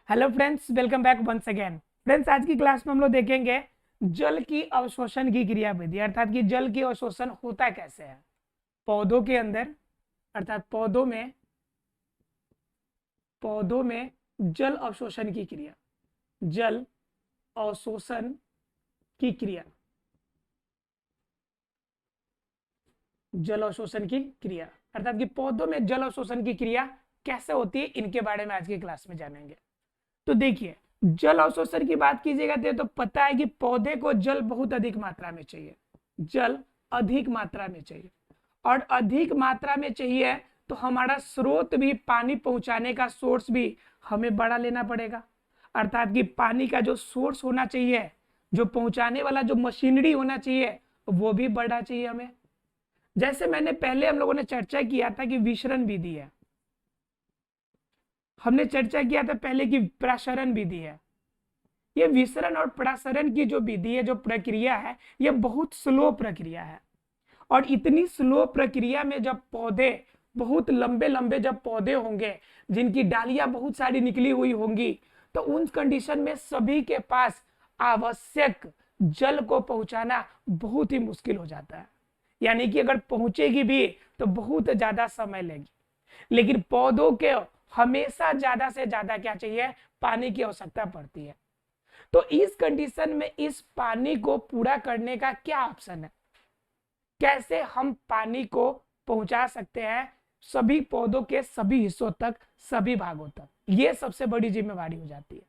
Hello friends, welcome back once again. Friends, आज की class में हम लोग देखेंगे जल की अवशोषण की क्रियाविधि, अर्थात कि जल की अवशोषण होता कैसे है पौधों के अंदर, अर्थात पौधों में जल अवशोषण की क्रिया, जल अवशोषण की क्रिया, जल अवशोषण की क्रिया, अर्थात कि पौधों में जल अवशोषण की क्रिया कैसे होती है, इनके बारे में आज की क्लास में जानेंगे। तो देखिए, जल अवशोषण की बात कीजिएगा तो पता है कि पौधे को जल बहुत अधिक मात्रा में चाहिए, जल अधिक मात्रा में चाहिए, और अधिक मात्रा में चाहिए तो हमारा स्रोत भी, पानी पहुंचाने का सोर्स भी हमें बड़ा लेना पड़ेगा। अर्थात कि पानी का जो सोर्स होना चाहिए, जो पहुंचाने वाला जो मशीनरी होना चाहिए, वो भी बड़ा चाहिए हमें। जैसे मैंने पहले हम लोगों ने चर्चा किया था कि विसरण विधि है, हमने चर्चा किया था पहले कि प्रसरण विधि है। ये विसरण और प्रसरण की जो विधि है, जो प्रक्रिया है, ये बहुत स्लो प्रक्रिया है। और इतनी स्लो प्रक्रिया में जब पौधे, बहुत लंबे लंबे जब पौधे होंगे, जिनकी डालियां बहुत सारी निकली हुई होंगी, तो उन कंडीशन में सभी के पास आवश्यक जल को पहुंचाना बहुत ही मुश्किल हो जाता है। यानी कि अगर पहुंचेगी भी तो बहुत ज्यादा समय लेगी। लेकिन पौधों के हमेशा ज्यादा से ज्यादा क्या चाहिए, पानी की आवश्यकता पड़ती है। तो इस कंडीशन में इस पानी को पूरा करने का क्या ऑप्शन है, कैसे हम पानी को पहुंचा सकते हैं सभी पौधों के सभी हिस्सों तक, सभी भागों तक, ये सबसे बड़ी जिम्मेवारी हो जाती है।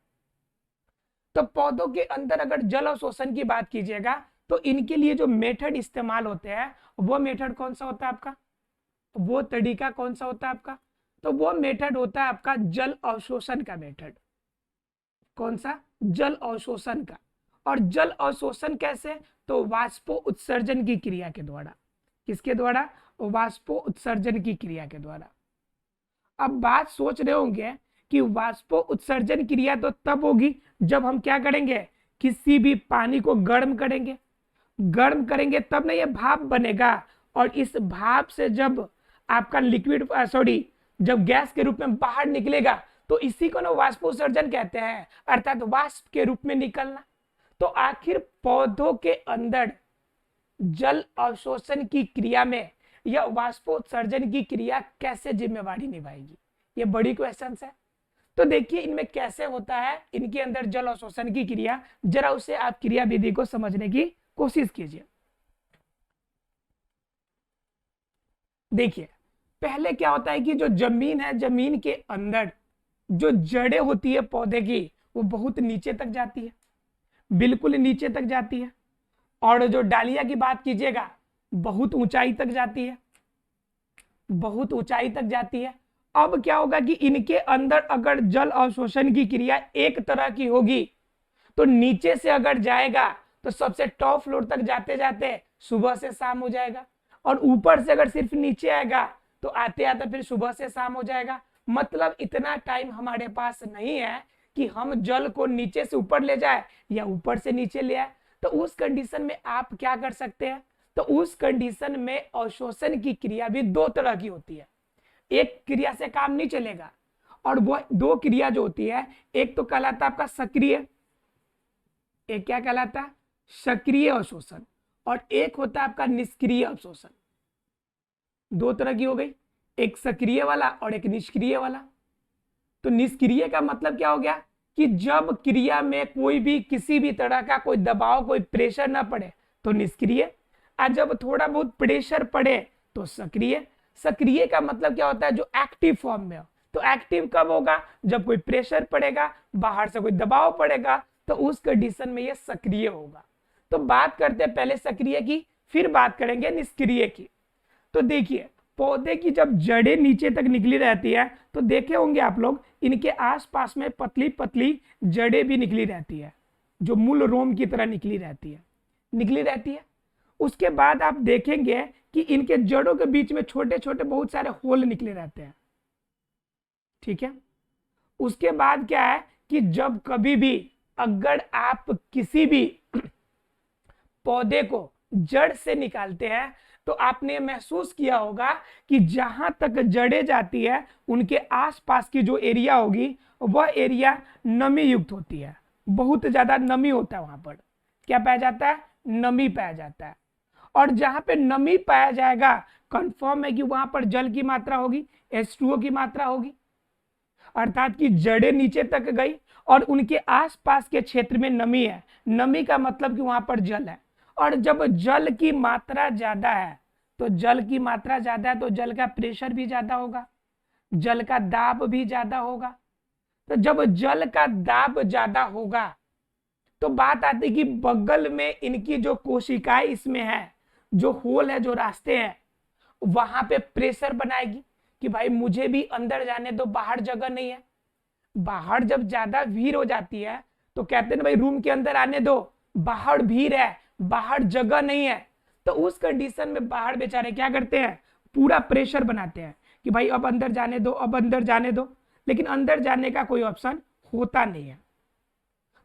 तो पौधों के अंदर अगर जल अवशोषण की बात कीजिएगा तो इनके लिए जो मेथड इस्तेमाल होते हैं, वो मेथड कौन सा होता है आपका, वो तरीका कौन सा होता है आपका, तो वो मेथड होता है आपका जल अवशोषण का मेथड। कौन सा, जल अवशोषण का। और जल अवशोषण कैसे, तो वाष्पो उत्सर्जन की क्रिया के द्वारा। किसके द्वारा, वाष्पो उत्सर्जन की क्रिया के द्वारा। अब बात सोच रहे होंगे कि वाष्पो उत्सर्जन क्रिया तो तब होगी जब हम क्या करेंगे, किसी भी पानी को गर्म करेंगे। गर्म करेंगे तब ना ये भाप बनेगा, और इस भाप से जब आपका लिक्विड, सॉरी, जब गैस के रूप में बाहर निकलेगा, तो इसी को ना वाष्पोत्सर्जन कहते हैं, अर्थात वाष्प के रूप में निकलना। तो आखिर पौधों के अंदर जल अवशोषण की क्रिया में यह वाष्पोत्सर्जन की क्रिया कैसे जिम्मेवारी निभाएगी, ये बड़ी क्वेश्चन है। तो देखिए इनमें कैसे होता है इनके अंदर जल अवशोषण की क्रिया, जरा उसे आप क्रिया विधि को समझने की कोशिश कीजिए। देखिए, पहले क्या होता है कि जो जमीन है, जमीन के अंदर जो जड़ें होती है पौधे की, वो बहुत नीचे तक जाती है, बिल्कुल नीचे तक जाती है। और जो डालियां की बात कीजिएगा, बहुत ऊंचाई तक जाती है, बहुत ऊंचाई तक जाती है। अब क्या होगा कि इनके अंदर अगर जल अवशोषण की क्रिया एक तरह की होगी, तो नीचे से अगर जाएगा तो सबसे टॉप फ्लोर तक जाते जाते सुबह से शाम हो जाएगा, और ऊपर से अगर सिर्फ नीचे आएगा तो आते आते फिर सुबह से शाम हो जाएगा। मतलब इतना टाइम हमारे पास नहीं है कि हम जल को नीचे से ऊपर ले जाए या ऊपर से नीचे ले आए। तो उस कंडीशन में आप क्या कर सकते हैं, तो उस कंडीशन में अवशोषण की क्रिया भी दो तरह की होती है। एक क्रिया से काम नहीं चलेगा, और वो दो क्रिया जो होती है, एक तो कहलाता है आपका सक्रिय, एक क्या कहलाता है, सक्रिय अवशोषण, और एक होता है आपका निष्क्रिय अवशोषण। दो तरह की हो गई, एक सक्रिय वाला और एक निष्क्रिय वाला। तो निष्क्रिय का मतलब क्या हो गया कि जब क्रिया में कोई भी, किसी भी तरह का कोई दबाव, कोई प्रेशर ना पड़े तो निष्क्रिय, और जब थोड़ा बहुत प्रेशर पड़े तो सक्रिय। सक्रिय का मतलब क्या होता है, जो एक्टिव फॉर्म में हो। तो एक्टिव कब होगा, जब कोई प्रेशर पड़ेगा, बाहर से कोई दबाव पड़ेगा, तो उस कंडीशन में ये सक्रिय होगा। तो बात करते हैं पहले सक्रिय की, फिर बात करेंगे निष्क्रिय की। तो देखिए, पौधे की जब जड़ें नीचे तक निकली रहती है, तो देखे होंगे आप लोग, इनके आसपास में पतली पतली जड़ें भी निकली रहती है, जो मूल रोम की तरह निकली रहती है, निकली रहती है। उसके बाद आप देखेंगे कि इनके जड़ों के बीच में छोटे छोटे बहुत सारे होल निकले रहते हैं, ठीक है। उसके बाद क्या है कि जब कभी भी अगर आप किसी भी पौधे को जड़ से निकालते हैं, तो आपने महसूस किया होगा कि जहां तक जड़ें जाती है उनके आसपास की जो एरिया होगी वह एरिया नमी युक्त होती है, बहुत ज्यादा नमी होता है वहां पर। क्या पाया जाता है? नमी पाया जाता है। और जहां पे नमी पाया जाएगा कंफर्म है कि वहां पर जल की मात्रा होगी, H2O की मात्रा होगी, अर्थात कि जड़ें नीचे तक गई और उनके आसपास के क्षेत्र में नमी है। नमी का मतलब कि वहां पर जल है। और जब जल की मात्रा ज्यादा है तो जल की मात्रा ज्यादा है तो जल का प्रेशर भी ज्यादा होगा, जल का दाब भी ज्यादा होगा। तो जब जल का दाब ज्यादा होगा तो बात आती कि बगल में इनकी जो कोशिकाएं इसमें है, जो होल है, जो रास्ते हैं, वहां पे प्रेशर बनाएगी कि भाई मुझे भी अंदर जाने दो, बाहर जगह नहीं है। बाहर जब ज्यादा भीड़ हो जाती है तो कहते हैं ना भाई रूम के अंदर आने दो, बाहर भीड़ है, बाहर जगह नहीं है। तो उस कंडीशन में बाहर बेचारे क्या करते हैं? पूरा प्रेशर बनाते हैं कि भाई अब अंदर जाने दो, अब अंदर जाने दो, लेकिन अंदर जाने का कोई ऑप्शन होता नहीं है।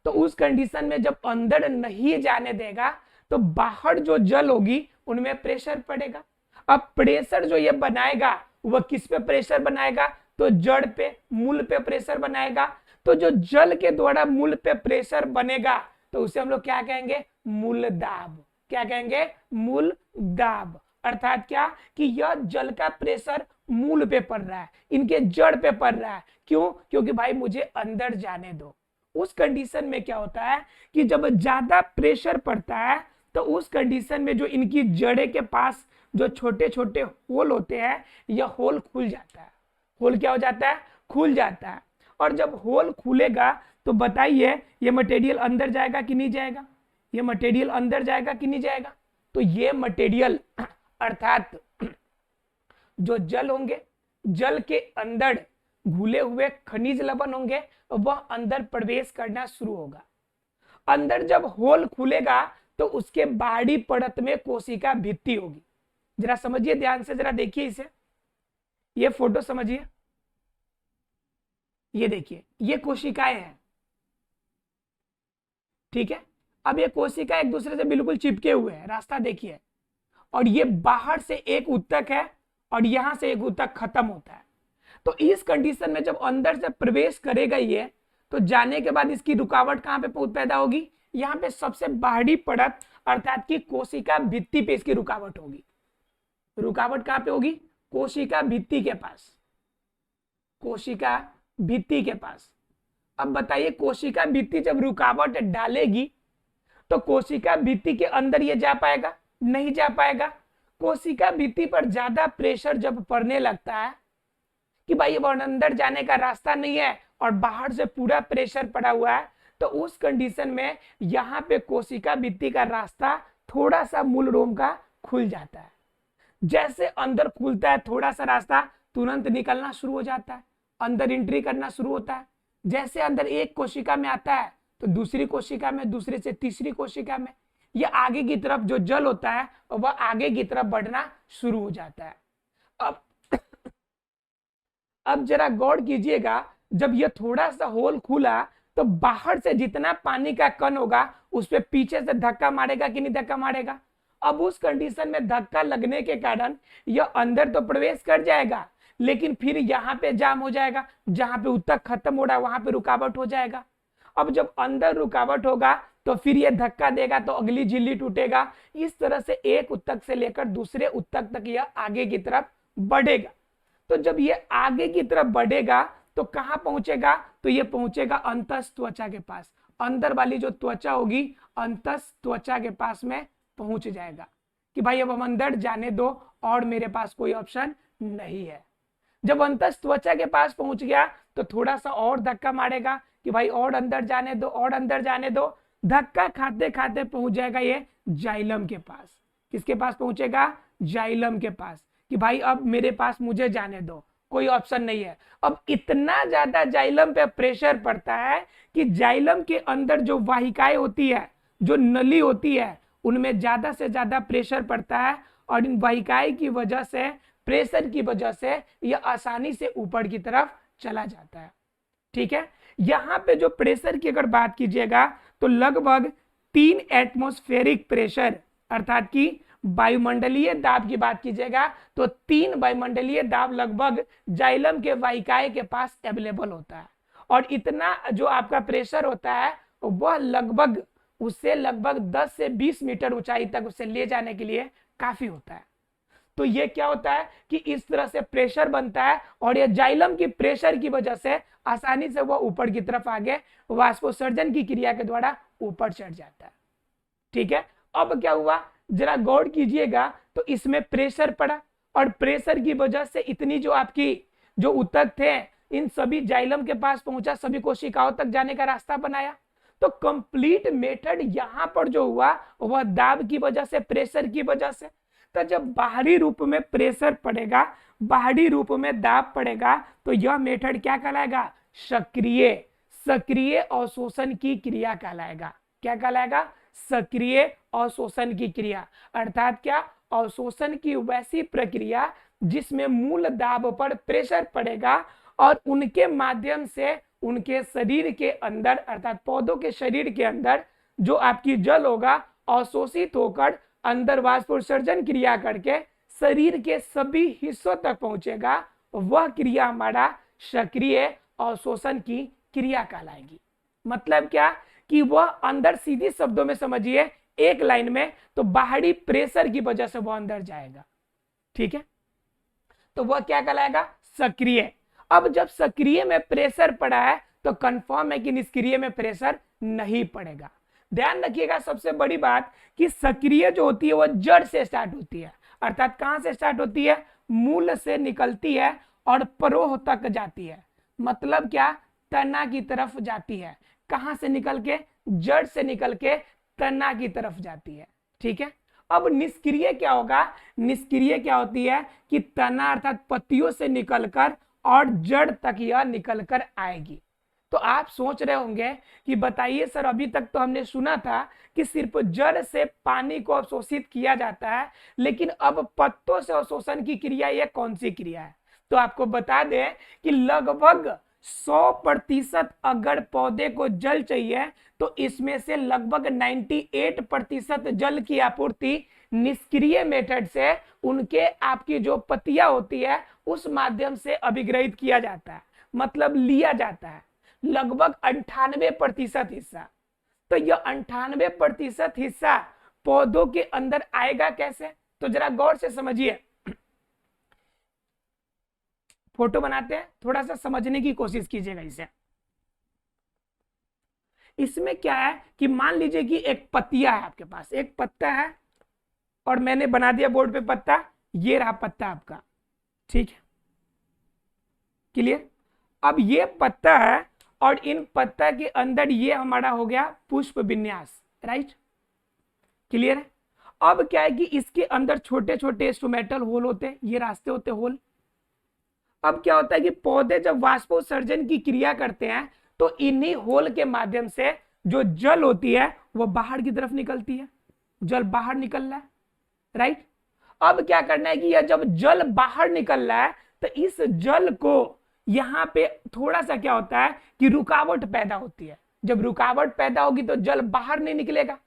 तो उस कंडीशन में जब अंदर नहीं जाने देगा तो बाहर जो जल होगी उनमें प्रेशर पड़ेगा। अब प्रेशर जो ये बनाएगा वह किस पे प्रेशर बनाएगा? तो जड़ पे, मूल पे प्रेशर बनाएगा। तो जो जल के द्वारा मूल पे प्रेशर बनेगा तो उसे हम लोग क्या कहेंगे? मूल दाब। क्या कहेंगे? मूल दाब। अर्थात क्या कि यह जल का प्रेशर मूल पे पड़ रहा है, इनके जड़ पे पड़ रहा है। क्यों? क्योंकि भाई मुझे अंदर जाने दो। उस कंडीशन में क्या होता है कि जब ज्यादा प्रेशर पड़ता है तो उस कंडीशन में जो इनकी जड़े के पास जो छोटे छोटे होल होते हैं यह होल खुल जाता है। होल क्या हो जाता है? खुल जाता है। और जब होल खुलेगा तो बताइए ये मटेरियल अंदर जाएगा कि नहीं जाएगा? ये मटेरियल अंदर जाएगा कि नहीं जाएगा? तो ये मटेरियल अर्थात जो जल होंगे, जल के अंदर घुले हुए खनिज लवण होंगे, वह अंदर प्रवेश करना शुरू होगा। अंदर जब होल खुलेगा तो उसके बाहरी परत में कोशिका भित्ति होगी। जरा समझिए ध्यान से, जरा देखिए इसे, ये फोटो समझिए। ये देखिए ये कोशिकाएं हैं, ठीक है। अब ये कोशिका एक दूसरे से बिल्कुल चिपके हुए हैं, रास्ता देखिए। और ये बाहर से एक उत्तक है और यहां से एक उत्तक खत्म होता है। तो इस कंडीशन में जब अंदर से प्रवेश करेगा ये तो जाने के बाद इसकी रुकावट कहां पे पैदा होगी? यहाँ पे सबसे बाहरी परत अर्थात कि कोशिका भित्ति पे इसकी रुकावट होगी। रुकावट कहां पे होगी? कोशिका भित्ति के पास, कोशिका भित्ति के पास। अब बताइए कोशिका भित्ति जब रुकावट डालेगी तो कोशिका भित्ति के अंदर ये जा पाएगा? नहीं जा पाएगा। कोशिका भित्ति पर ज्यादा प्रेशर जब पड़ने लगता है कि भाई अब अंदर जाने का रास्ता नहीं है और बाहर से पूरा प्रेशर पड़ा हुआ है, तो उस कंडीशन में यहाँ पे कोशिका भित्ति का रास्ता थोड़ा सा मूल रोम का खुल जाता है। जैसे अंदर खुलता है थोड़ा सा रास्ता, तुरंत निकलना शुरू हो जाता है, अंदर एंट्री करना शुरू होता है। जैसे अंदर एक कोशिका में आता है तो दूसरी कोशिका में, दूसरे से तीसरी कोशिका में, ये आगे की तरफ जो जल होता है वह आगे की तरफ बढ़ना शुरू हो जाता है। अब जरा गौर कीजिएगा, जब ये थोड़ा सा होल खुला तो बाहर से जितना पानी का कण होगा उस पे पीछे से धक्का मारेगा कि नहीं धक्का मारेगा? अब उस कंडीशन में धक्का लगने के कारण यह अंदर तो प्रवेश कर जाएगा लेकिन फिर यहाँ पे जाम हो जाएगा, जहां पे उत्तक खत्म हो रहा है वहां पे रुकावट हो जाएगा। अब जब अंदर रुकावट होगा तो फिर ये धक्का देगा तो अगली झिल्ली टूटेगा। इस तरह से एक उत्तक से लेकर दूसरे उत्तक तक यह आगे की तरफ बढ़ेगा। तो जब ये आगे की तरफ बढ़ेगा तो कहां पहुंचेगा? तो ये पहुंचेगा अंतस त्वचा के पास। अंदर वाली जो त्वचा होगी अंतस त्वचा के पास में पहुंच जाएगा कि भाई अब हम अंदर जाने दो और मेरे पास कोई ऑप्शन नहीं है। जब अंतस त्वचा के पास पहुंच गया तो थोड़ा सा और धक्का मारेगा कि भाई और अंदर जाने दो, और अंदर जाने दो। धक्का खाते खाते पहुंच जाएगा ये जाइलम के पास। किसके पास पहुंचेगा? जाइलम के पास, कि भाई अब मेरे पास, मुझे जाने दो, कोई ऑप्शन नहीं है। अब इतना ज्यादा जाइलम पे प्रेशर पड़ता है कि जाइलम के अंदर जो वाहिकाएं होती है, जो नली होती है, उनमें ज्यादा से ज्यादा प्रेशर पड़ता है और इन वाहिकाएं की वजह से, प्रेशर की वजह से यह आसानी से ऊपर की तरफ चला जाता है। ठीक है, यहां पे जो प्रेशर की अगर बात कीजिएगा तो लगभग 3 एटमॉस्फेरिक प्रेशर अर्थात कि वायुमंडलीय दाब की बात कीजिएगा तो 3 वायुमंडलीय दाब लगभग जाइलम के वाहिकाएं के पास अवेलेबल होता है। और इतना जो आपका प्रेशर होता है वह लगभग उससे लगभग 10 से 20 मीटर ऊंचाई तक उसे ले जाने के लिए काफी होता है। तो ये क्या होता है कि इस तरह से प्रेशर बनता है और ये जाइलम की प्रेशर की वजह से आसानी से वह ऊपर की तरफ आगे वाष्पोत्सर्जन की क्रिया के द्वारा ऊपर चढ़ जाता है। ठीक है, अब क्या हुआ जरा गौर कीजिएगा, तो इसमें प्रेशर पड़ा और प्रेशर की वजह से इतनी जो आपकी जो ऊतक थे इन सभी जाइलम के पास पहुंचा, सभी कोशिकाओं तक जाने का रास्ता बनाया। तो कंप्लीट मेथड यहां पर जो हुआ वह दाब की वजह से, प्रेशर की वजह से। तो जब बाहरी रूप में प्रेशर पड़ेगा, बाहरी रूप में दाब पड़ेगा, तो यह मेथड क्या कहलाएगा? सक्रिय सक्रिय अवशोषण की क्रिया कहलाएगा। क्या कहलाएगा? सक्रिय अवशोषण की क्रिया। अर्थात क्या? अवशोषण की वैसी प्रक्रिया जिसमें मूल दाब पर प्रेशर पड़ेगा और उनके माध्यम से उनके शरीर के अंदर अर्थात पौधों के शरीर के अंदर जो आपकी जल होगा अवशोषित होकर अंदर वाष्पोत्सर्जन क्रिया करके शरीर के सभी हिस्सों तक पहुंचेगा। वह क्रिया हमारा सक्रिय अवशोषण की क्रिया कहलाएगी। मतलब क्या कि वह अंदर, सीधी शब्दों में समझिए एक लाइन में, तो बाहरी प्रेशर की वजह से वह अंदर जाएगा। ठीक है, तो वह क्या कहलाएगा? सक्रिय। अब जब सक्रिय में प्रेशर पड़ा है तो कंफर्म है कि निष्क्रिय में प्रेशर नहीं पड़ेगा। ध्यान रखिएगा सबसे बड़ी बात कि सक्रिय जो होती है वह जड़ से स्टार्ट होती है। अर्थात कहां से स्टार्ट होती है? मूल से निकलती है और परोह तक जाती है। मतलब क्या? तना की तरफ जाती है। कहां से निकल के? जड़ से निकल के तना की तरफ जाती है। ठीक है, अब निष्क्रिय क्या होगा? निष्क्रिय क्या होती है कि तना अर्थात पत्तियों से निकलकर और जड़ तक यह निकलकर आएगी। तो आप सोच रहे होंगे कि बताइए सर, अभी तक तो हमने सुना था कि सिर्फ जड़ से पानी को अवशोषित किया जाता है, लेकिन अब पत्तों से अवशोषण की क्रिया यह कौन सी क्रिया है? तो आपको बता दें कि लगभग 100% अगर पौधे को जल चाहिए तो इसमें से लगभग 98% जल की आपूर्ति निष्क्रिय मेथड से उनके आपकी जो पत्तियां होती है उस माध्यम से अभिग्रहित किया जाता है, मतलब लिया जाता है लगभग 98% हिस्सा। तो यह 98% हिस्सा पौधों के अंदर आएगा कैसे? तो जरा गौर से समझिए, फोटो बनाते हैं, थोड़ा सा समझने की कोशिश कीजिएगा इसे। इसमें क्या है कि मान लीजिए कि एक पत्तिया है आपके पास, एक पत्ता है और मैंने बना दिया बोर्ड पे पत्ता, ये रहा पत्ता आपका। ठीक है, क्लियर? अब ये पत्ता है और इन पत्ता के अंदर ये हमारा हो गया पुष्प विन्यास। राइट, क्लियर है? अब क्या है कि इसके अंदर छोटे छोटे स्टोमेटल होल होते हैं, ये रास्ते होते होल। अब क्या होता है कि पौधे जब वाष्पोत्सर्जन की क्रिया करते हैं तो इन्हीं होल के माध्यम से जो जल होती है वो बाहर की तरफ निकलती है, जल बाहर निकल रहा है। राइट, अब क्या करना है कि यह जब जल बाहर निकल रहा है तो इस जल को यहां पे थोड़ा सा क्या होता है कि रुकावट पैदा होती है। जब रुकावट पैदा होगी तो जल बाहर नहीं निकलेगा।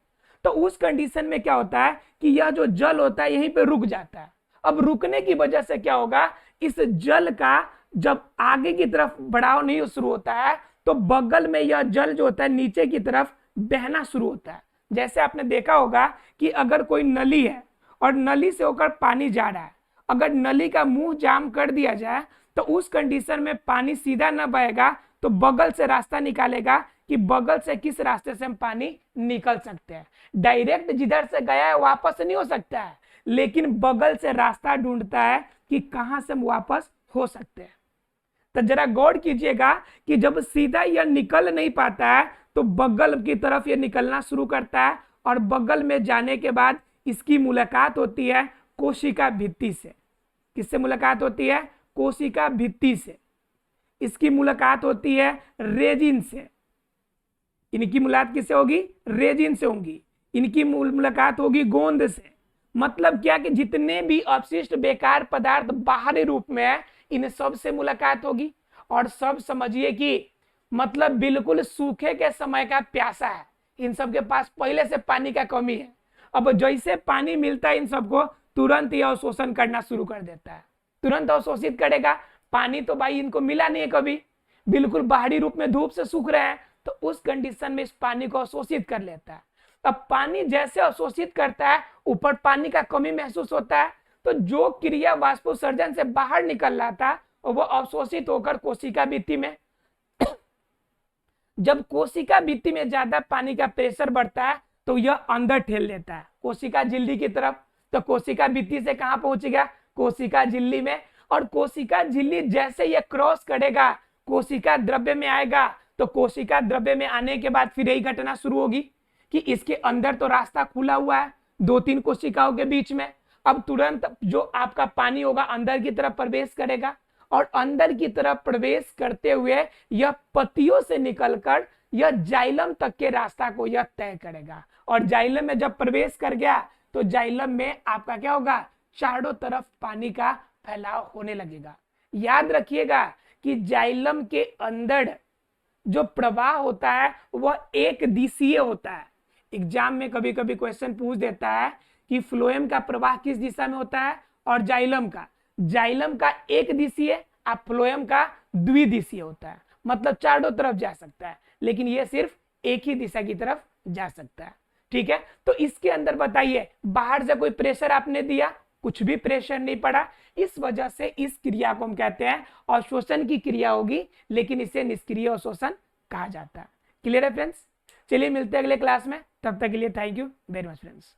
तो उस कंडीशन में क्या होता है कि यह जो जल होता है यहीं पे रुक जाता है। अब रुकने की वजह से क्या होगा, इस जल का जब आगे की तरफ बढ़ाव नहीं शुरू होता है तो बगल में यह जल जो होता है नीचे की तरफ बहना शुरू होता है। जैसे आपने देखा होगा कि अगर कोई नली है और नली से होकर पानी जा रहा है, अगर नली का मुंह जाम कर दिया जाए तो उस कंडीशन में पानी सीधा न बहेगा तो बगल से रास्ता निकालेगा कि बगल से किस रास्ते से हम पानी निकल सकते हैं। डायरेक्ट जिधर से गया है वापस नहीं हो सकता है, लेकिन बगल से रास्ता ढूंढता है कि कहां से हम वापस हो सकते हैं। तो जरा गौर कीजिएगा कि जब सीधा यह निकल नहीं पाता है तो बगल की तरफ यह निकलना शुरू करता है और बगल में जाने के बाद इसकी मुलाकात होती है कोशिका भित्ति से। किससे मुलाकात होती है? कोशिका भित्ति से। इसकी मुलाकात होती है रेजिन से। इनकी मुलाकात किससे होगी? रेजिन से होगी। इनकी मुलाकात होगी गोंद से। मतलब क्या कि जितने भी अपशिष्ट बेकार पदार्थ बाहरी रूप में है इन सब से मुलाकात होगी। और सब समझिए कि मतलब बिल्कुल सूखे के समय का प्यासा है, इन सब के पास पहले से पानी का कमी है। अब जैसे पानी मिलता है इन सबको, तुरंत यह अवशोषण करना शुरू कर देता है, तुरंत अवशोषित करेगा। पानी तो भाई इनको मिला नहीं है कभी, बिल्कुल बाहरी रूप में धूप से सूख रहे हैं, तो उस कंडीशन में इस पानी को अवशोषित कर लेता है। अब पानी जैसे अवशोषित करता है, ऊपर पानी का कमी महसूस होता है, तो जो क्रिया वाष्पोत्सर्जन से बाहर निकल रहा था वो अवशोषित होकर कोशिका भित्ति में, जब कोशिका भित्ति में ज्यादा पानी का प्रेशर बढ़ता है तो यह अंदर ठेल लेता है कोशिका झिल्ली की तरफ। तो कोशिका भित्ति से कहां पहुंचेगा, कोशिका झिल्ली में। और कोशिका झिल्ली जैसे यह क्रॉस करेगा कोशिका द्रव्य में आएगा, तो कोशिका द्रव्य में आने के बाद फिर यही घटना शुरू होगी कि इसके अंदर तो रास्ता खुला हुआ है 2-3 कोशिकाओं के बीच में। अब तुरंत जो आपका पानी होगा अंदर की तरफ प्रवेश करेगा, और अंदर की तरफ प्रवेश करते हुए यह पत्तियों से निकलकर यह जाइलम तक के रास्ता को यह तय करेगा। और जाइलम में जब प्रवेश कर गया तो जाइलम में आपका क्या होगा, चारों तरफ पानी का फैलाव होने लगेगा। याद रखिएगा कि जाइलम के अंदर जो प्रवाह होता है वह एक दिशीय होता है। एग्जाम में कभी कभी क्वेश्चन पूछ देता है कि फ्लोएम का प्रवाह किस दिशा में होता है, और जाइलम का एक दिशीय और फ्लोएम का द्विदिशीय होता है, मतलब चारों तरफ जा सकता है, लेकिन यह सिर्फ एक ही दिशा की तरफ जा सकता है। ठीक है, तो इसके अंदर बताइए बाहर से कोई प्रेशर आपने दिया, कुछ भी प्रेशर नहीं पड़ा, इस वजह से इस क्रिया को हम कहते हैं अवशोषण की क्रिया होगी, लेकिन इसे निष्क्रिय अवशोषण कहा जाता है। क्लियर है फ्रेंड्स? चलिए मिलते हैं अगले क्लास में, तब तक के लिए thank you very much friends.